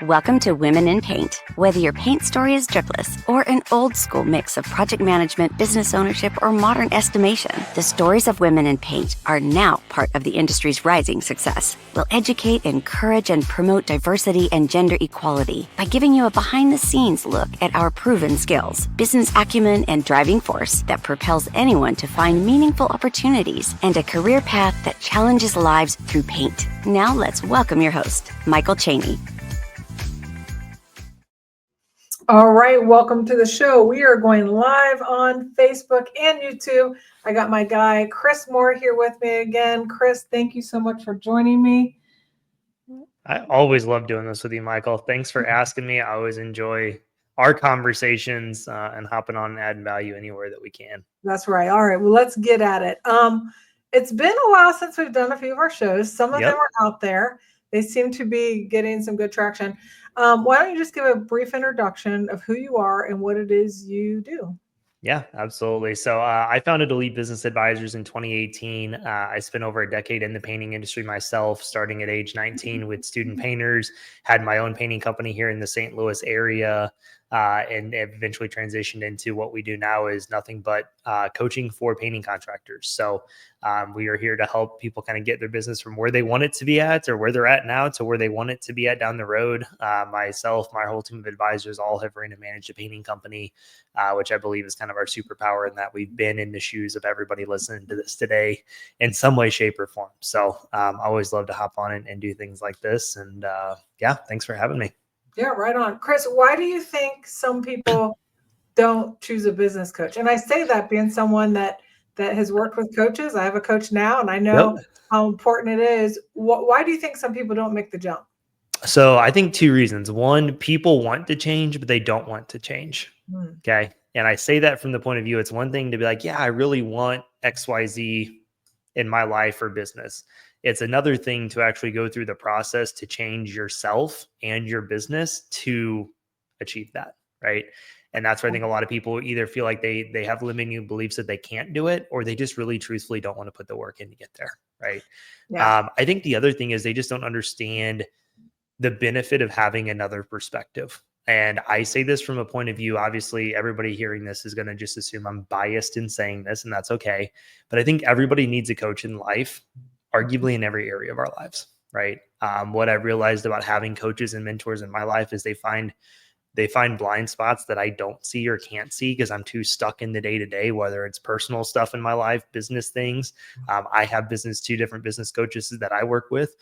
Welcome to Women in Paint. Whether your paint story is dripless or an old school mix of project management, business ownership, or modern estimation, the stories of women in paint are now part of the industry's rising success. We'll educate, encourage, and promote diversity and gender equality by giving you a behind-the-scenes look at our proven skills, business acumen, and driving force that propels anyone to find meaningful opportunities and a career path that challenges lives through paint. Now let's welcome your host, Michael Cheney. All right, welcome to the show. We are going live on Facebook and YouTube. I got my guy, Chris Moore, here with me again. Chris, thank you so much for joining me. I always love doing this with you, Michael. Thanks for asking me. I always enjoy our conversations and hopping on and adding value anywhere that we can. That's right. All right, well, let's get at it. It's been a while since we've done a few of our shows. Some of them are out there. They seem to be getting some good traction. Why don't you just give a brief introduction of who you are and what it is you do? Yeah, absolutely. So I founded Elite Business Advisors in 2018. I spent over a decade in the painting industry myself, starting at age 19 with student painters, had my own painting company here in the St. Louis area, and eventually transitioned into what we do now is nothing but coaching for painting contractors. So we are here to help people kind of get their business from where they want it to be at or where they're at now to where they want it to be at down the road. Myself, my whole team of advisors all have ran and managed a painting company, which I believe is kind of our superpower in that we've been in the shoes of everybody listening to this today in some way, shape, or form. So I always love to hop on and do things like this. And yeah, thanks for having me. Yeah, right on. Chris, why do you think some people don't choose a business coach? And I say that being someone that has worked with coaches. I have a coach now, and I know how important it is. Why do you think some people don't make the jump? So I think two reasons. One, people want to change, but they don't want to change. Okay. And I say that from the point of view, it's one thing to be like, yeah, I really want XYZ in my life or business. It's another thing to actually go through the process to change yourself and your business to achieve that. Right. And that's where I think a lot of people either feel like they have limiting beliefs that they can't do it, or they just really truthfully don't want to put the work in to get there. Right. Yeah. I think the other thing is they just don't understand the benefit of having another perspective. And I say this from a point of view, obviously everybody hearing this is going to just assume I'm biased in saying this, and that's okay. But I think everybody needs a coach in life, arguably in every area of our lives, right? What I've realized about having coaches and mentors in my life is they find blind spots that I don't see or can't see because I'm too stuck in the day-to-day, whether it's personal stuff in my life, business things. I have two different business coaches that I work with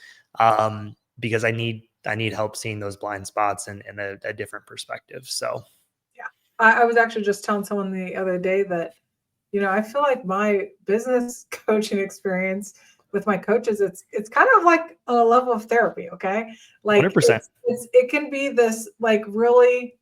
because I need help seeing those blind spots and a different perspective. So, yeah, I was actually just telling someone the other day that, I feel like my business coaching experience with my coaches, it's kind of like a level of therapy. Okay. Like 100%. it can be this like really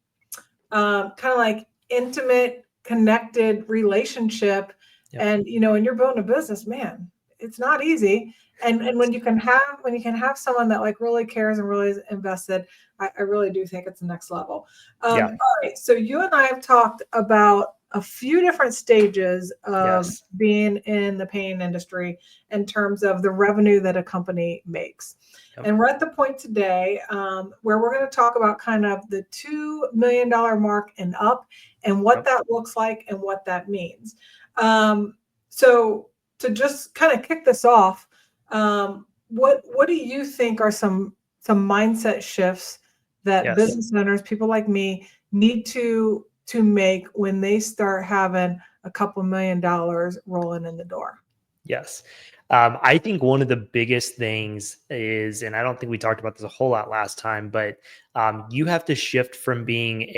kind of like intimate, connected relationship. Yep. And, when you're building a business, man, it's not easy. And when you can have someone that like really cares and really is invested, I really do think it's the next level. All right. So you and I have talked about a few different stages of being in the painting industry in terms of the revenue that a company makes. Yep. And we're at the point today where we're going to talk about kind of the $2 million mark and up and what that looks like and what that means. So to just kind of kick this off, what do you think are some mindset shifts that business owners, people like me, need to make when they start having a couple $1 million rolling in the door? Yes. I think one of the biggest things is, and I don't think we talked about this a whole lot last time, but you have to shift from being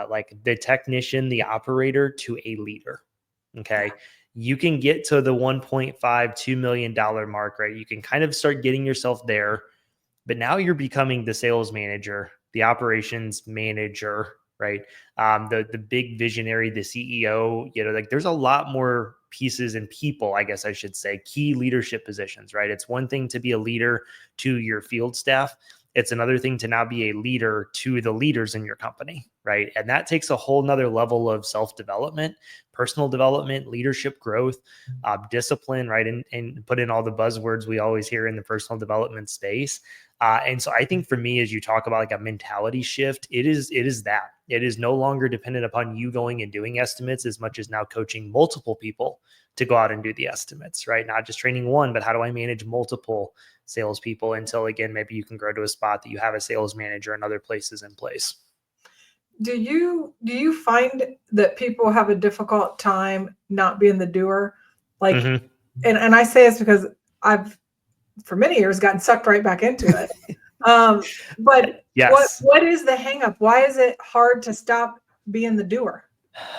like the technician, the operator, to a leader. Okay. You can get to the $1.5, $2 million mark, right? You can kind of start getting yourself there, but now you're becoming the sales manager, the operations manager, right? The big visionary, the CEO, like there's a lot more pieces and people, I guess I should say, key leadership positions, right? It's one thing to be a leader to your field staff. It's another thing to now be a leader to the leaders in your company, right? And that takes a whole nother level of self-development, personal development, leadership growth, discipline, right? And put in all the buzzwords we always hear in the personal development space. And so I think for me, as you talk about like a mentality shift, it is that it is no longer dependent upon you going and doing estimates as much as now coaching multiple people to go out and do the estimates, right? Not just training one, but how do I manage multiple salespeople until, again, maybe you can grow to a spot that you have a sales manager and other places in place. Do you find that people have a difficult time not being the doer? Like, and I say this because I've for many years gotten sucked right back into it. But Yes. what is the hang up? Why is it hard to stop being the doer?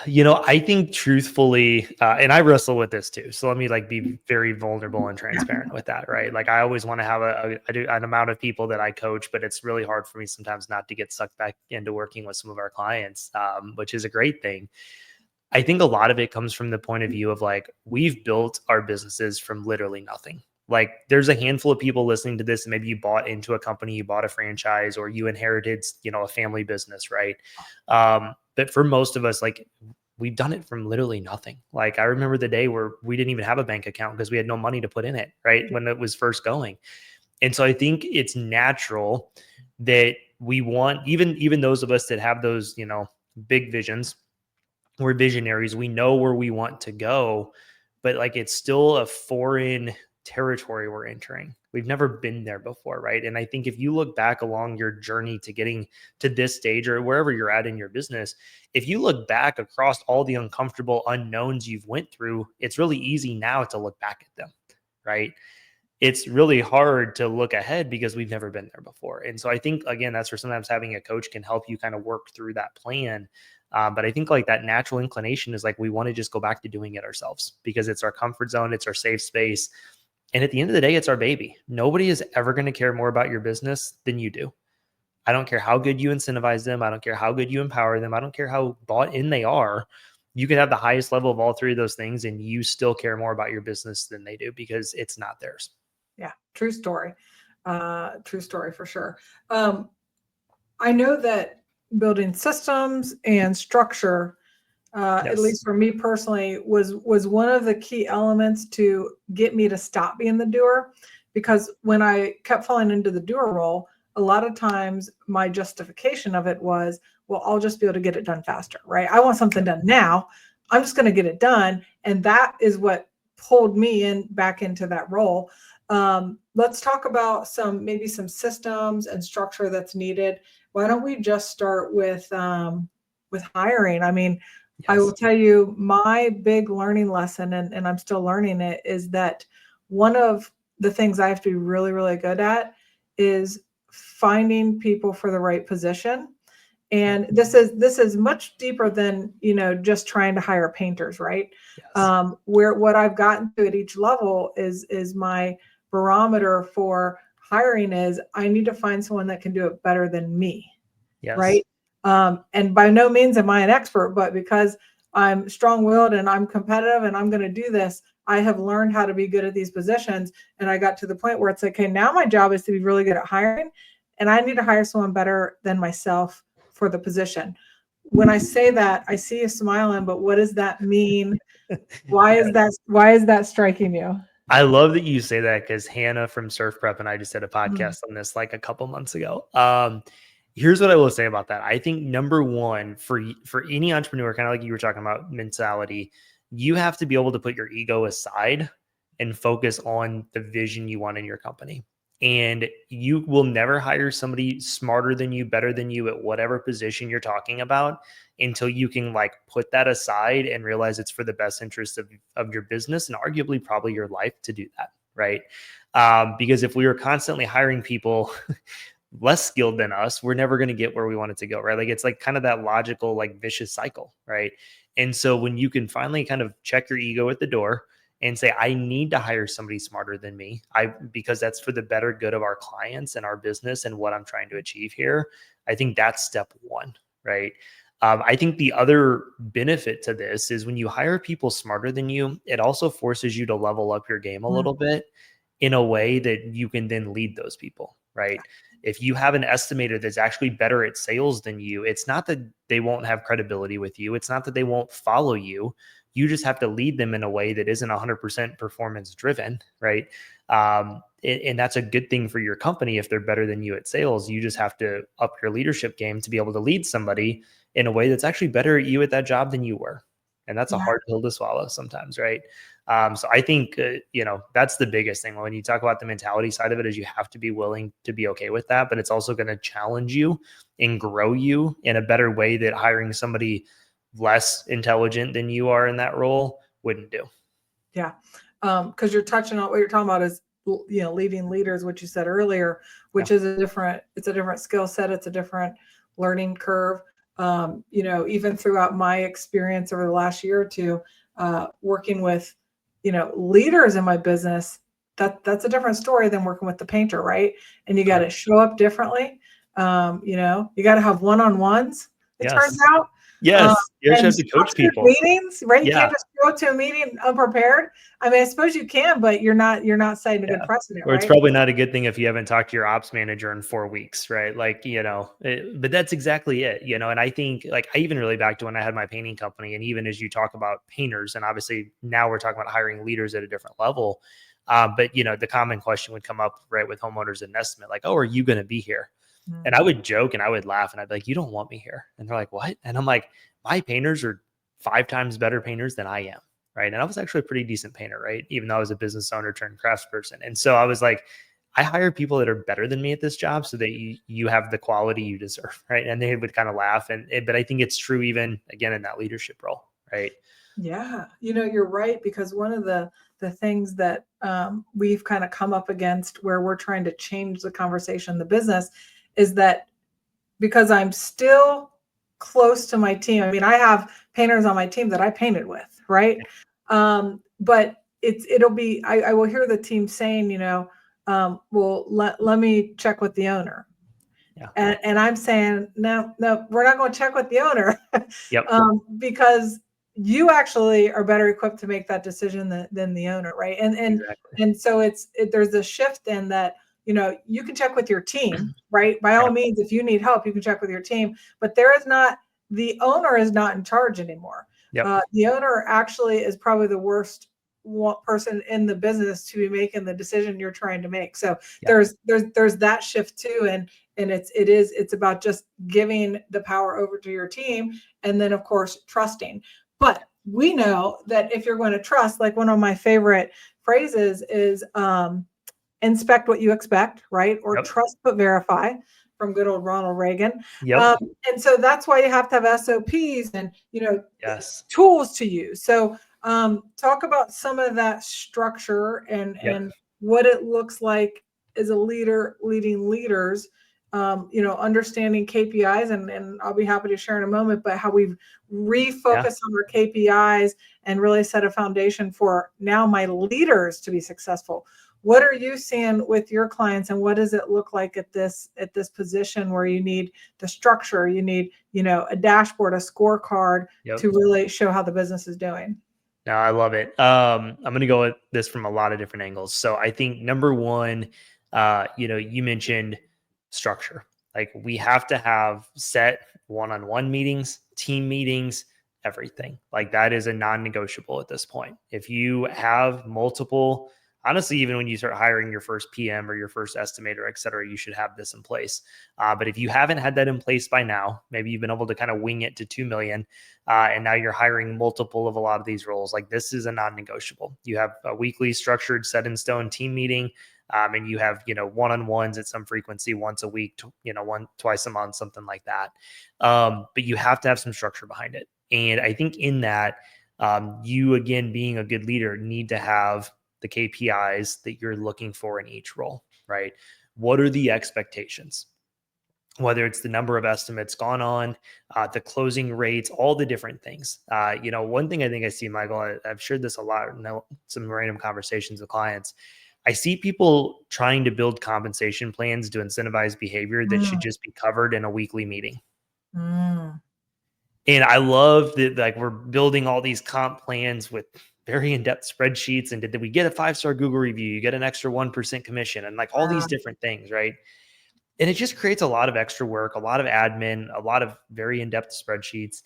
I think truthfully, and I wrestle with this too. So let me like be very vulnerable and transparent with that, right? Like I always want to have an amount of people that I coach, but it's really hard for me sometimes not to get sucked back into working with some of our clients, which is a great thing. I think a lot of it comes from the point of view of like, we've built our businesses from literally nothing. Like there's a handful of people listening to this, and maybe you bought into a company, you bought a franchise, or you inherited, a family business, right? But for most of us, like we've done it from literally nothing. Like I remember the day where we didn't even have a bank account because we had no money to put in it, right? When it was first going. And so I think it's natural that we want, even those of us that have those, big visions, we're visionaries, we know where we want to go, but like it's still a foreign territory we're entering. We've never been there before, right? And I think if you look back along your journey to getting to this stage or wherever you're at in your business, if you look back across all the uncomfortable unknowns you've went through, it's really easy now to look back at them, right? It's really hard to look ahead because we've never been there before. And so I think, again, that's where sometimes having a coach can help you kind of work through that plan. But I think like that natural inclination is like, we want to just go back to doing it ourselves because it's our comfort zone. It's our safe space. And at the end of the day, it's our baby. Nobody is ever going to care more about your business than you do. I don't care how good you incentivize them. I don't care how good you empower them. I don't care how bought in they are. You can have the highest level of all three of those things and you still care more about your business than they do because it's not theirs. Yeah, true story. True story for sure. I know that building systems and structure, at least for me personally, was one of the key elements to get me to stop being the doer. Because when I kept falling into the doer role, a lot of times my justification of it was, well, I'll just be able to get it done faster, right? I want something done now. I'm just going to get it done. And that is what pulled me back into that role. Let's talk about maybe some systems and structure that's needed. Why don't we just start with hiring? I mean, yes. I will tell you my big learning lesson, and I'm still learning it, is that one of the things I have to be really, really good at is finding people for the right position. And this is much deeper than, just trying to hire painters, right? Yes. Where what I've gotten to at each level is my barometer for hiring is I need to find someone that can do it better than me. Yes. Right. And by no means am I an expert, but because I'm strong-willed and I'm competitive and I'm going to do this, I have learned how to be good at these positions. And I got to the point where it's like, okay, now my job is to be really good at hiring, and I need to hire someone better than myself for the position. When I say that, I see you smiling, but what does that mean? Why is that striking you? I love that you say that because Hannah from Surf Prep and I just did a podcast on this like a couple months ago. Here's what I will say about that. I think number one, for any entrepreneur, kind of like you were talking about mentality, you have to be able to put your ego aside and focus on the vision you want in your company. And you will never hire somebody smarter than you, better than you at whatever position you're talking about until you can like put that aside and realize it's for the best interest of your business and arguably probably your life to do that. Right. Because if we were constantly hiring people less skilled than us, we're never going to get where we want it to go. Right. Like it's like kind of that logical, like vicious cycle. Right. And so when you can finally kind of check your ego at the door and say, I need to hire somebody smarter than me, because that's for the better good of our clients and our business and what I'm trying to achieve here. I think that's step one, right? I think the other benefit to this is when you hire people smarter than you, it also forces you to level up your game a little bit in a way that you can then lead those people, right? If you have an estimator that's actually better at sales than you, it's not that they won't have credibility with you. It's not that they won't follow you. You just have to lead them in a way that isn't 100% performance driven, right? And that's a good thing for your company if they're better than you at sales. You just have to up your leadership game to be able to lead somebody in a way that's actually better at you at that job than you were. And that's a hard pill to swallow sometimes, right? So I think, that's the biggest thing when you talk about the mentality side of it, is you have to be willing to be okay with that, but it's also going to challenge you and grow you in a better way that hiring somebody less intelligent than you are in that role wouldn't do. Yeah. Because you're touching on what you're talking about is, leading leaders, which you said earlier, which is it's a different skill set. It's a different learning curve. Even throughout my experience over the last year or two, working with, leaders in my business, that's a different story than working with the painter, right? And you got to show up differently. You got to have one-on-ones, it turns out. Yes, you actually And have to coach people. meetings, right? You Yeah. can't just go to a meeting unprepared. I mean, I suppose you can, but you're not setting a good precedent, Or it's right? probably not a good thing if you haven't talked to your ops manager in 4 weeks, right? Like, but that's exactly it, and I think, like, I even really back to when I had my painting company, and even as you talk about painters, and obviously now we're talking about hiring leaders at a different level. But the common question would come up, right, with homeowners in an estimate, like, oh, are you going to be here? And I would joke and I would laugh and I'd be like, you don't want me here. And they're like, what? And I'm like, my painters are 5 times better painters than I am. Right. And I was actually a pretty decent painter, right? Even though I was a business owner turned craftsperson. And so I was like, I hire people that are better than me at this job so that you have the quality you deserve. Right. And they would kind of laugh. But I think it's true even again in that leadership role. Right. Yeah. You're right. Because one of the things that we've kind of come up against where we're trying to change the conversation in the business is that because I'm still close to my team. I mean, I have painters on my team that I painted with, right? But it'll be, I will hear the team saying, well, let me check with the owner. Yeah. And I'm saying, no, we're not going to check with the owner. Yep. Because you actually are better equipped to make that decision than the owner, right? And so there's a shift in that, you can check with your team, right? By all means, if you need help, you can check with your team, but the owner is not in charge anymore. The owner actually is probably the worst person in the business to be making the decision you're trying to make. So there's that shift too. And it's about just giving the power over to your team. And then of course, trusting. But we know that if you're going to trust, like one of my favorite phrases is, inspect what you expect, right? Or trust but verify, from good old Ronald Reagan. And so that's why you have to have SOPs and tools to use. So talk about some of that structure and what it looks like as a leader leading leaders. Understanding KPIs, and I'll be happy to share in a moment, but how we've refocused on our KPIs and really set a foundation for now my leaders to be successful. What are you seeing with your clients, and what does it look like at this position where you need the structure, you need, a dashboard, a scorecard to really show how the business is doing? No, I love it. I'm going to go at this from a lot of different angles. So I think number one, you mentioned structure. Like we have to have set one-on-one meetings, team meetings, everything. Like that is a non-negotiable at this point. If you have multiple, honestly, even when you start hiring your first PM or your first estimator, et cetera, you should have this in place. But if you haven't had that in place by now, maybe you've been able to kind of wing it to 2 million, and now you're hiring multiple of a lot of these roles. Like this is a non-negotiable. You have a weekly structured set in stone team meeting. And you have, one-on-ones at some frequency, once a week, twice a month, something like that. But you have to have some structure behind it. And I think in that, you, again, being a good leader, need to have the KPIs that you're looking for in each role, right? What are the expectations? Whether it's the number of estimates gone on, the closing rates, all the different things. One thing I think I see, Michael, I've shared this a lot in some random conversations with clients. I see people trying to build compensation plans to incentivize behavior that should just be covered in a weekly meeting. And I love that, like, we're building all these comp plans with very in-depth spreadsheets. And did we get a 5-star Google review? You get an extra 1% commission and like all these different things, right? And it just creates a lot of extra work, a lot of admin, a lot of very in-depth spreadsheets,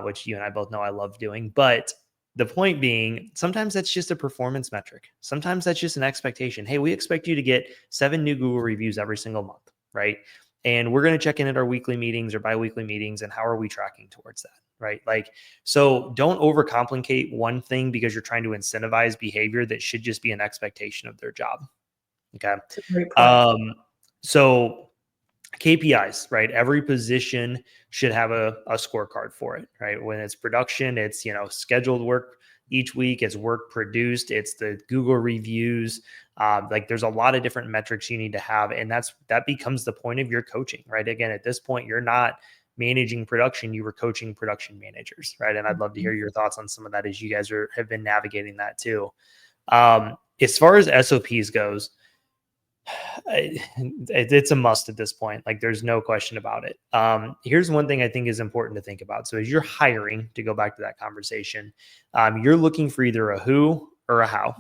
which you and I both know I love doing. But The point being, sometimes that's just a performance metric. Sometimes that's just an expectation. Hey, we expect you to get 7 new Google reviews every single month, right? And we're going to check in at our weekly meetings or bi-weekly meetings. And how are we tracking towards that, right? Like, so don't overcomplicate one thing because you're trying to incentivize behavior that should just be an expectation of their job. Okay. That's a great point. So KPIs, right? Every position should have a scorecard for it, right? When it's production, it's, scheduled work each week, it's work produced, it's the Google reviews. Like there's a lot of different metrics you need to have. And that becomes the point of your coaching, right? Again, at this point, you're not managing production, you were coaching production managers, right? And I'd love to hear your thoughts on some of that as you guys have been navigating that too. As far as SOPs goes, it's a must at this point. Like there's no question about it. Here's one thing I think is important to think about. So as you're hiring, to go back to that conversation, you're looking for either a who or a how.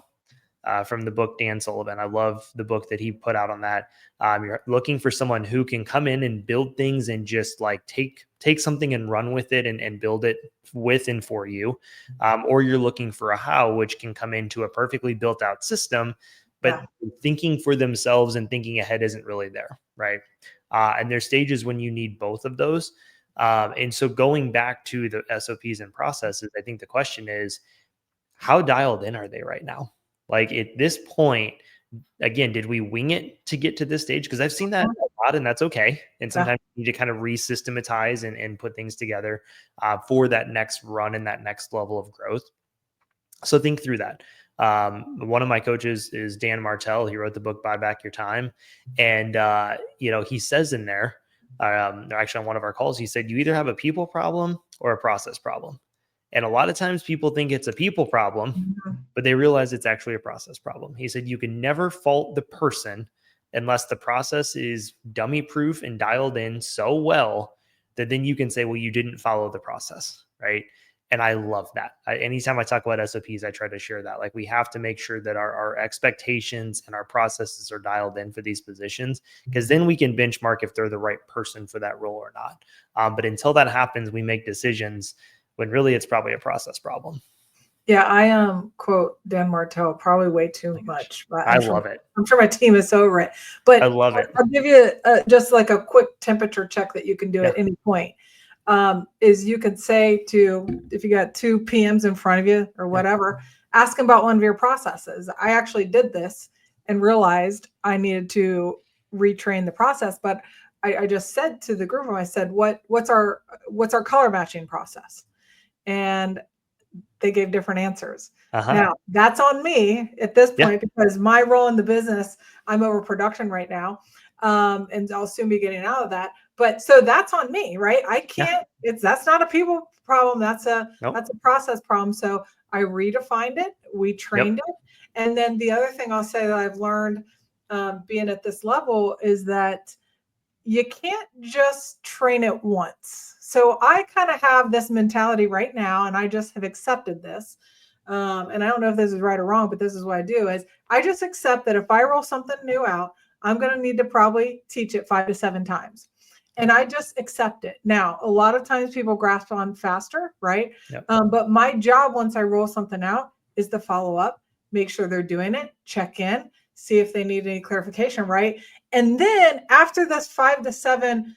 From the book Dan Sullivan. I love the book that he put out on that. You're looking for someone who can come in and build things and just like take something and run with it and build it with and for you. Or you're looking for a how, which can come into a perfectly built out system, but thinking for themselves and thinking ahead isn't really there, right? And there's stages when you need both of those. And so going back to the SOPs and processes, I think the question is, how dialed in are they right now? Like at this point, again, did we wing it to get to this stage? Because I've seen that a lot, and that's okay. And sometimes you need to kind of re-systematize and put things together for that next run and that next level of growth. So think through that. One of my coaches is Dan Martell. He wrote the book Buy Back Your Time. And, he says in there, actually on one of our calls, he said, you either have a people problem or a process problem. And a lot of times people think it's a people problem, but they realize it's actually a process problem. He said, you can never fault the person unless the process is dummy proof and dialed in so well that then you can say, well, you didn't follow the process, right? And I love that. Anytime I talk about SOPs, I try to share that. Like we have to make sure that our expectations and our processes are dialed in for these positions, because then we can benchmark if they're the right person for that role or not. But until that happens, we make decisions when really it's probably a process problem. Yeah, I quote Dan Martell probably way too much, but I love it. I'm sure my team is over it. But I love it. I'll give you just like a quick temperature check that you can do at any point. Is you could say if you got 2 PMs in front of you or whatever, ask them about one of your processes. I actually did this and realized I needed to retrain the process, but I just said to the group of them, I said, what's our color matching process? And they gave different answers. Now that's on me at this point because my role in the business, I'm over production right now. And I'll soon be getting out of that. But so that's on me, right? I can't, that's not a people problem. That's a process problem. So I redefined it. We trained it. And then the other thing I'll say that I've learned being at this level is that you can't just train it once. So I kind of have this mentality right now, and I just have accepted this. And I don't know if this is right or wrong, but this is what I do is I just accept that if I roll something new out, I'm going to need to probably teach it 5 to 7 times. And I just accept it. Now, a lot of times people grasp on faster, right? But my job once I roll something out is to follow up, make sure they're doing it, check in, see if they need any clarification, right? And then after this 5 to 7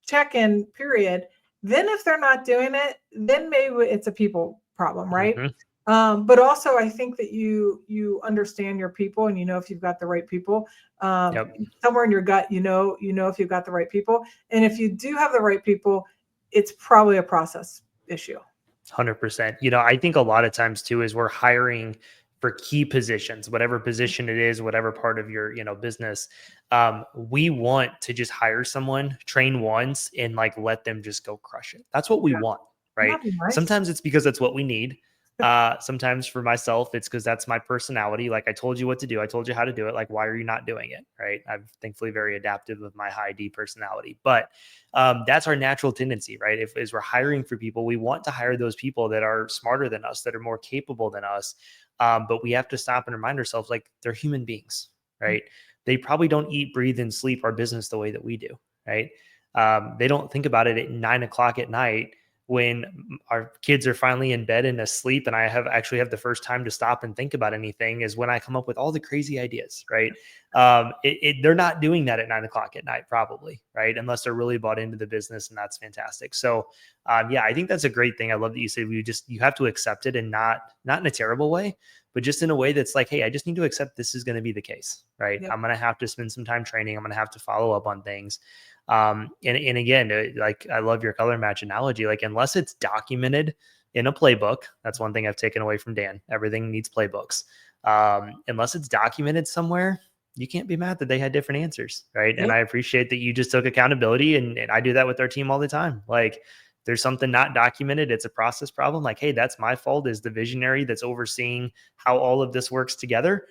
check-in period, then if they're not doing it, then maybe it's a people problem, right? But also I think that you understand your people and you know if you've got the right people. Somewhere in your gut, you know if you've got the right people. And if you do have the right people, it's probably a process issue. 100%. I think a lot of times too is we're hiring for key positions, whatever position it is, whatever part of your business. We want to just hire someone, train once, and like let them just go crush it. That's what we want, right? Nice. Sometimes it's because that's what we need. Sometimes for myself, it's because that's my personality. Like I told you what to do. I told you how to do it. Like, why are you not doing it? Right. I'm thankfully very adaptive with my high D personality, but that's our natural tendency, right? As we're hiring for people, we want to hire those people that are smarter than us, that are more capable than us. But we have to stop and remind ourselves, like they're human beings, right? They probably don't eat, breathe, and sleep our business the way that we do, right? They don't think about it at 9 o'clock at night. when our kids are finally in bed and asleep and I actually have the first time to stop and think about anything is when I come up with all the crazy ideas, right? They're not doing that at 9 o'clock at night, probably, right? Unless they're really bought into the business, and that's fantastic. So yeah, I think that's a great thing. I love that you said you have to accept it, and not in a terrible way, but just in a way that's like, hey, I just need to accept this is going to be the case, right? Yep. I'm going to have to spend some time training. I'm going to have to follow up on things. And again, like I love your color match analogy. Like unless it's documented in a playbook, that's one thing I've taken away from Dan. Everything needs playbooks. Unless it's documented somewhere, you can't be mad that they had different answers, right? Yep. And I appreciate that you just took accountability, and I do that with our team all the time. Like there's something not documented, it's a process problem. Like, hey, that's my fault as the visionary that's overseeing how all of this works together.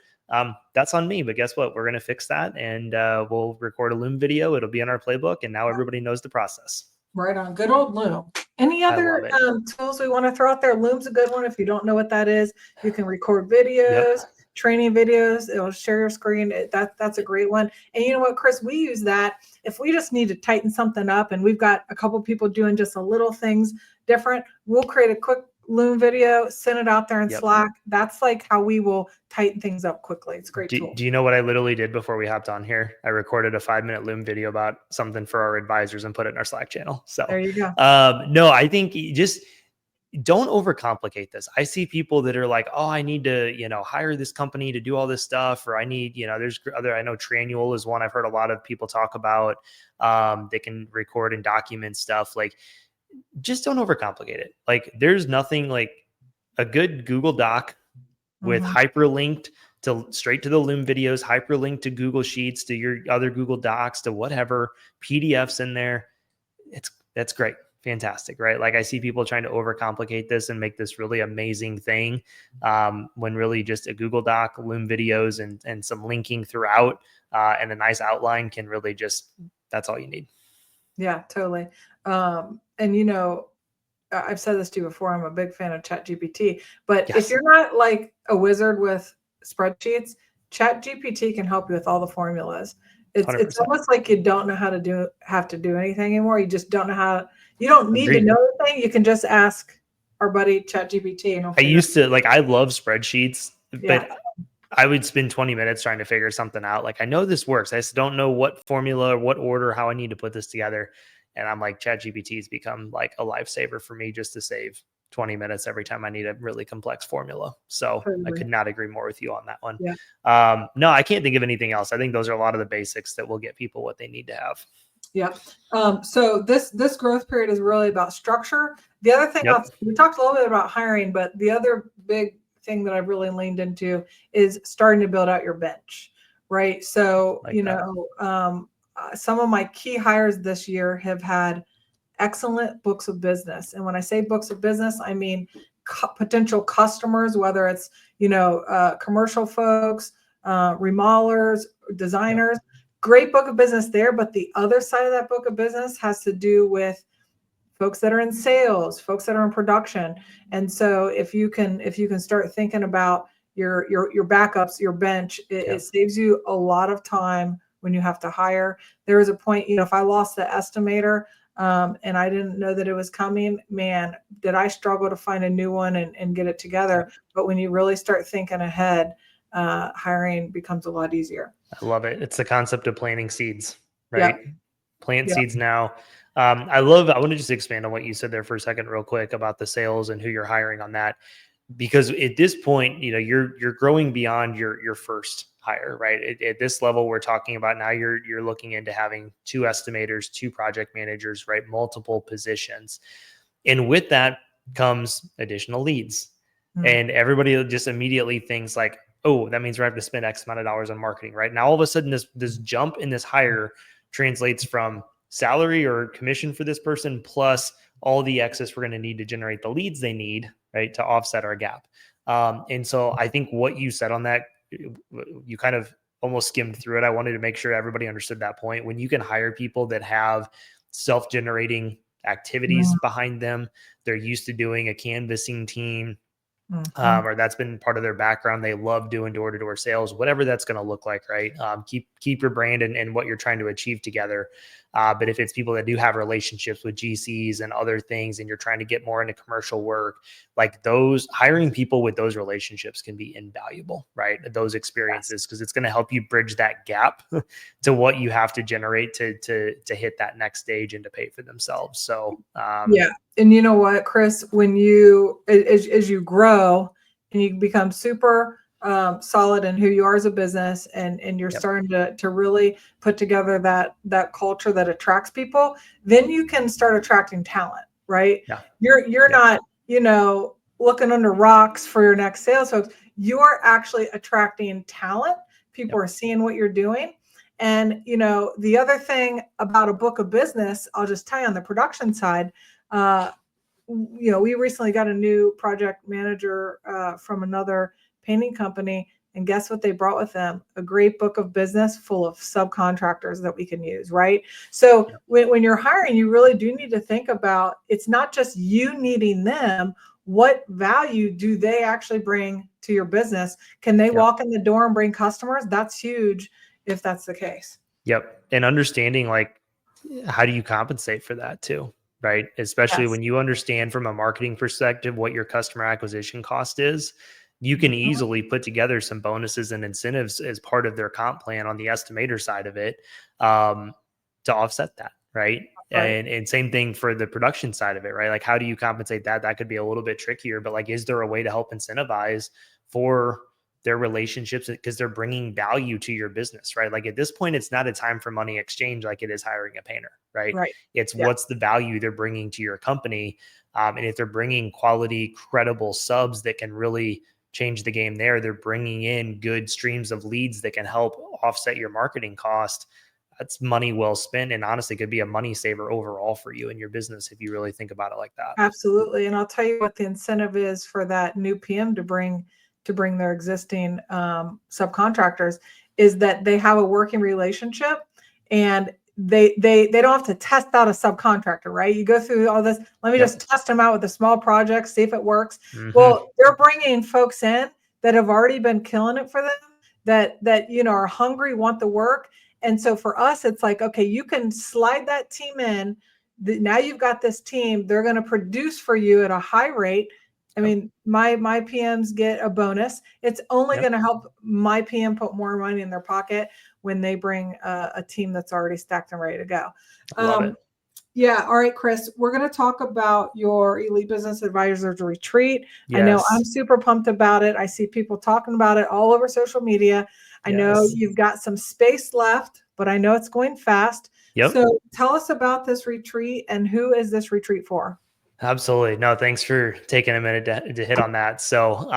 That's on me, but guess what? We're going to fix that, and we'll record a Loom video. It'll be in our playbook, and now everybody knows the process. Right on. Good old Loom. Any I other love it. tools we want to throw out there? Loom's a good one. If you don't know what that is, you can record videos, training videos. It'll share your screen. That's a great one. And you know what, Chris? We use that if we just need to tighten something up, and we've got a couple people doing just a little things different. We'll create a quick Loom video, send it out there in Slack. That's like how we will tighten things up quickly. It's a great tool. Do you know what I literally did before we hopped on here? I recorded a 5-minute Loom video about something for our advisors and put it in our Slack channel. So there you go. No, I think just don't overcomplicate this. I see people that are like, oh, I need to, hire this company to do all this stuff, or I need, there's other, I know Tranual is one I've heard a lot of people talk about. They can record and document stuff. Like, just don't overcomplicate it. Like there's nothing like a good Google Doc with hyperlinked to straight to the Loom videos, hyperlinked to Google Sheets, to your other Google Docs, to whatever, PDFs in there. That's great. Fantastic, right? Like I see people trying to overcomplicate this and make this really amazing thing, when really just a Google Doc, Loom videos, and some linking throughout, and a nice outline can really that's all you need. Yeah, totally. And I've said this to you before, I'm a big fan of ChatGPT, but if you're not like a wizard with spreadsheets, ChatGPT can help you with all the formulas. It's almost like you don't know how to have to do anything anymore. You just don't know you don't need to know anything. You can just ask our buddy ChatGPT. And I love spreadsheets, but I would spend 20 minutes trying to figure something out. Like I know this works. I just don't know what formula, what order, how I need to put this together. And I'm like, ChatGPT has become like a lifesaver for me just to save 20 minutes every time I need a really complex formula. So I could not agree more with you on that one. Yeah. No, I can't think of anything else. I think those are a lot of the basics that will get people what they need to have. Yeah. So this growth period is really about structure. The other thing, we talked a little bit about hiring, but the other big thing that I've really leaned into is starting to build out your bench, right? So, some of my key hires this year have had excellent books of business. And when I say books of business, I mean potential customers, whether it's, commercial folks, remodelers, designers, great book of business there. But the other side of that book of business has to do with folks that are in sales, folks that are in production. And so if you can start thinking about your backups, your bench, it saves you a lot of time when you have to hire. There was a point, if I lost the estimator, and I didn't know that it was coming, man, did I struggle to find a new one and get it together. But when you really start thinking ahead, hiring becomes a lot easier. I love it. It's the concept of planting seeds, right? Yep. Plant seeds now. I want to just expand on what you said there for a second real quick about the sales and who you're hiring on that, because at this point, you're growing beyond your first hire, right? At this level we're talking about now, you're looking into having 2 estimators, 2 project managers, right? Multiple positions. And with that comes additional leads. And everybody just immediately thinks like, oh, that means we have to spend X amount of dollars on marketing, right? Now all of a sudden this jump in this hire translates from salary or commission for this person plus all the excess we're going to need to generate the leads they need, right, to offset our gap. And so I think what you said on that, you kind of almost skimmed through it. I wanted to make sure everybody understood that point. When you can hire people that have self-generating activities behind them, they're used to doing a canvassing team, or that's been part of their background. They love doing door-to-door sales, whatever that's going to look like, right? Keep your brand and what you're trying to achieve together. But if it's people that do have relationships with GCs and other things, and you're trying to get more into commercial work, like those hiring people with those relationships can be invaluable, right? Those experiences, because it's going to help you bridge that gap to what you have to generate to hit that next stage and to pay for themselves. So yeah. And you know what, Chris, when you, as you grow and you become super solid in who you are as a business, and you're starting to really put together that culture that attracts people, then you can start attracting talent, right? Yeah. You're not, looking under rocks for your next sales folks. You're actually attracting talent. People are seeing what you're doing. And, the other thing about a book of business, I'll just tell you on the production side, we recently got a new project manager from another painting company. And guess what they brought with them? A great book of business full of subcontractors that we can use, right? So when you're hiring, you really do need to think about, it's not just you needing them. What value do they actually bring to your business? Can they walk in the door and bring customers? That's huge if that's the case. Yep. And understanding, like, how do you compensate for that too? Right. Especially when you understand from a marketing perspective what your customer acquisition cost is, you can easily put together some bonuses and incentives as part of their comp plan on the estimator side of it, to offset that. Right. And same thing for the production side of it, right? Like, how do you compensate that? That could be a little bit trickier, but like, is there a way to help incentivize for their relationships, because they're bringing value to your business, right? Like, at this point, it's not a time for money exchange like it is hiring a painter, right? It's what's the value they're bringing to your company. And if they're bringing quality, credible subs that can really change the game there, they're bringing in good streams of leads that can help offset your marketing cost. That's money well spent, and honestly could be a money saver overall for you and your business if you really think about it like that. Absolutely. And I'll tell you what the incentive is for that new PM to bring their existing subcontractors, is that they have a working relationship, and they don't have to test out a subcontractor, right? You go through all this, let me just test them out with a small project, see if it works. Well, they're bringing folks in that have already been killing it for them, that are hungry, want the work. And so for us, it's like, okay, you can slide that team in. Now you've got this team, they're going to produce for you at a high rate. I mean, my PMs get a bonus. It's only going to help my PM put more money in their pocket when they bring a team that's already stacked and ready to go. Love it. Yeah. All right, Chris, we're going to talk about your Elite Business Advisors Retreat. I know I'm super pumped about it. I see people talking about it all over social media. I know you've got some space left, but I know it's going fast. So tell us about this retreat, and who is this retreat for? Absolutely. No, thanks for taking a minute to hit on that. So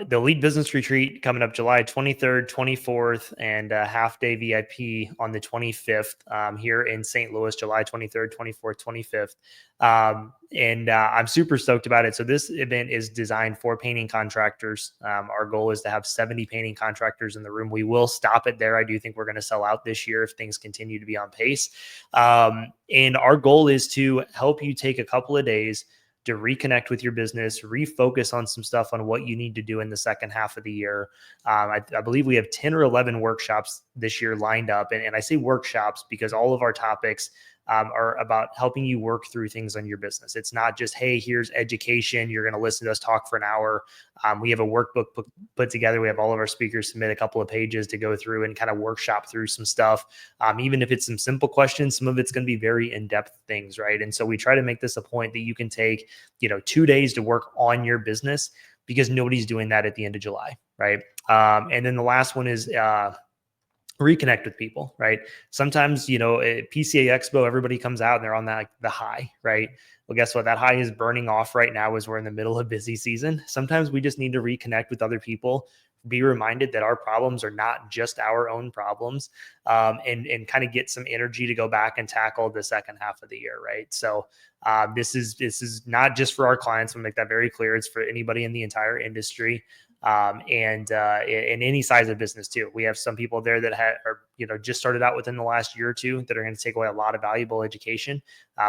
the Elite Business Retreat coming up July 23rd, 24th, and half day VIP on the 25th here in St. Louis, July 23rd, 24th, 25th. And I'm super stoked about it. So this event is designed for painting contractors. Our goal is to have 70 painting contractors in the room. We will stop it there. I do think we're going to sell out this year if things continue to be on pace. And our goal is to help you take a couple of days to reconnect with your business, refocus on some stuff on what you need to do in the second half of the year. I believe we have 10 or 11 workshops this year lined up. And I say workshops because all of our topics are about helping you work through things on your business. It's not just, hey, here's education, you're going to listen to us talk for an hour. We have a workbook put together. We have all of our speakers submit a couple of pages to go through and kind of workshop through some stuff. Even if it's some simple questions, some of it's going to be very in-depth things, right? And so we try to make this a point that you can take, 2 days to work on your business, because nobody's doing that at the end of July, right? And then the last one is reconnect with people, right? Sometimes, at PCA Expo, everybody comes out and they're on that, the high, right? Well, guess what? That high is burning off right now as we're in the middle of busy season. Sometimes we just need to reconnect with other people, be reminded that our problems are not just our own problems, and kind of get some energy to go back and tackle the second half of the year, right? So this is not just for our clients. We'll make that very clear. It's for anybody in the entire industry. and in any size of business too. We have some people there that are just started out within the last year or two that are going to take away a lot of valuable education.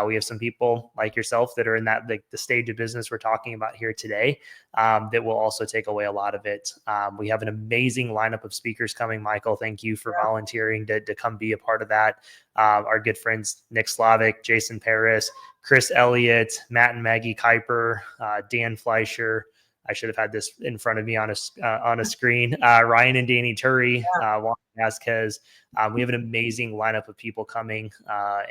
We have some people like yourself that are in that the stage of business we're talking about here today that will also take away a lot of it. We have an amazing lineup of speakers coming. Michael, thank you for volunteering to come be a part of that. Our good friends Nick Slavic, Jason Paris, Chris Elliott, Matt and Maggie Kuiper, Dan Fleischer. I should have had this in front of me on a screen. Ryan and Danny Turry, Juan Vasquez. We have an amazing lineup of people coming,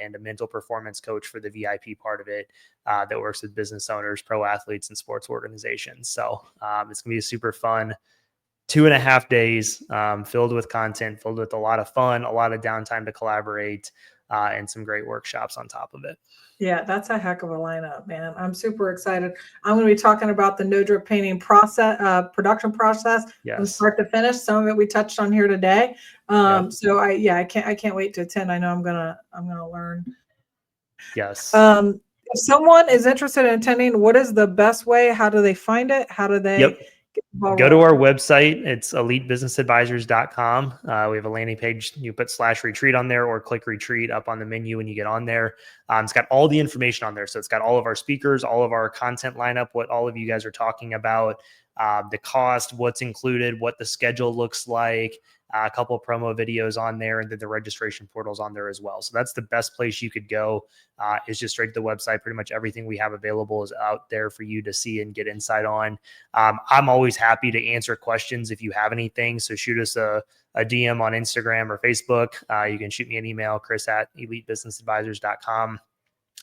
and a mental performance coach for the VIP part of it that works with business owners, pro athletes, and sports organizations. So it's going to be a super fun 2.5 days filled with content, filled with a lot of fun, a lot of downtime to collaborate, and some great workshops on top of it. Yeah, that's a heck of a lineup, man. I'm super excited. I'm going to be talking about the no drip painting process, production process from start to finish. Some of it we touched on here today. So I can't wait to attend. I know I'm gonna learn. Yes. If someone is interested in attending, what is the best way? How do they find it? How do they go to our website? It's elitebusinessadvisors.com. We have a landing page. You put /retreat on there or click retreat up on the menu when you get on there. It's got all the information on there. So it's got all of our speakers, all of our content lineup, what all of you guys are talking about, the cost, what's included, what the schedule looks like, a couple of promo videos on there, and then the registration portal's on there as well. So that's the best place you could go, is just straight to the website. Pretty much everything we have available is out there for you to see and get insight on. I'm always happy to answer questions if you have anything. So shoot us a DM on Instagram or Facebook. You can shoot me an email, chris@elitebusinessadvisors.com.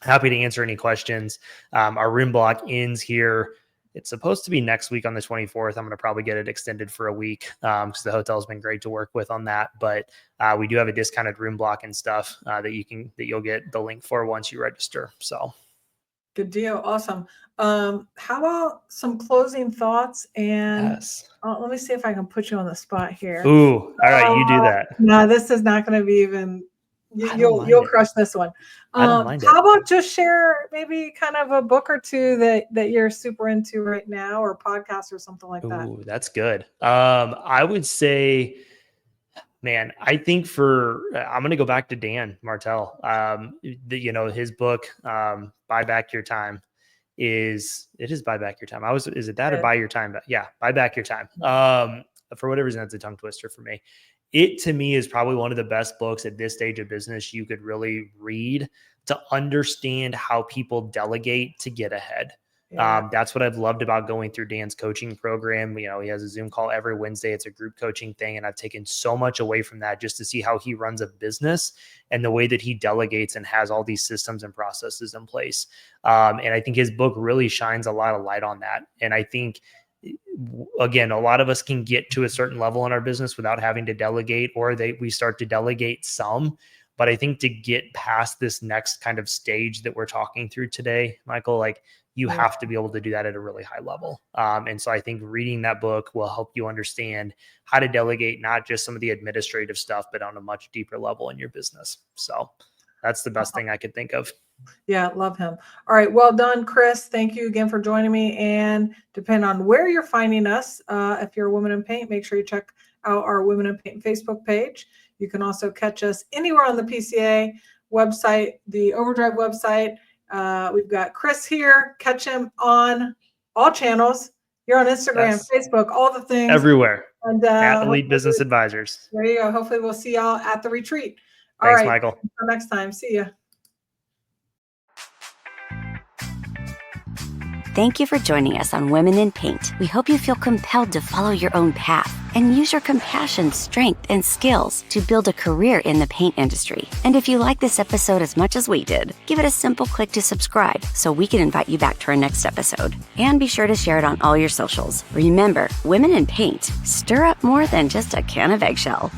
Happy to answer any questions. Our room block ends here. It's supposed to be next week on the 24th. I'm going to probably get it extended for a week because the hotel's been great to work with on that. But we do have a discounted room block and stuff that you'll get the link for once you register. So good deal. Awesome. How about some closing thoughts? And let me see if I can put you on the spot here. Ooh, all right, you do that. No, this is not going to be even. You'll crush this one. How about just share maybe kind of a book or two that you're super into right now, or podcast or something like that? Ooh, that's good. I would say, man, I think I'm going to go back to Dan Martell. His book, Buy Back Your Time, is Buy Back Your Time. Is it that or Buy Your Time? Yeah, Buy Back Your Time. For whatever reason, that's a tongue twister for me. It, to me, is probably one of the best books at this stage of business you could really read to understand how people delegate to get ahead. Yeah. That's what I've loved about going through Dan's coaching program. He has a Zoom call every Wednesday. It's a group coaching thing. And I've taken so much away from that just to see how he runs a business and the way that he delegates and has all these systems and processes in place. And I think his book really shines a lot of light on that. And I think, again, a lot of us can get to a certain level in our business without having to delegate, or we start to delegate some. But I think to get past this next kind of stage that we're talking through today, Michael, you have to be able to do that at a really high level. And so I think reading that book will help you understand how to delegate, not just some of the administrative stuff, but on a much deeper level in your business. So that's the best thing I could think of. Yeah, love him. All right. Well done, Chris. Thank you again for joining me. And depending on where you're finding us, if you're a Women in Paint, make sure you check out our Women in Paint Facebook page. You can also catch us anywhere on the PCA website, the Overdrive website. We've got Chris here. Catch him on all channels. You're on Instagram, Facebook, all the things. Everywhere. And at Elite Business Advisors. There you go. Hopefully we'll see y'all at the retreat. Thanks, Michael. Until next time. See ya. Thank you for joining us on Women in Paint. We hope you feel compelled to follow your own path and use your compassion, strength, and skills to build a career in the paint industry. And if you like this episode as much as we did, give it a simple click to subscribe so we can invite you back to our next episode. And be sure to share it on all your socials. Remember, Women in Paint, stir up more than just a can of eggshell.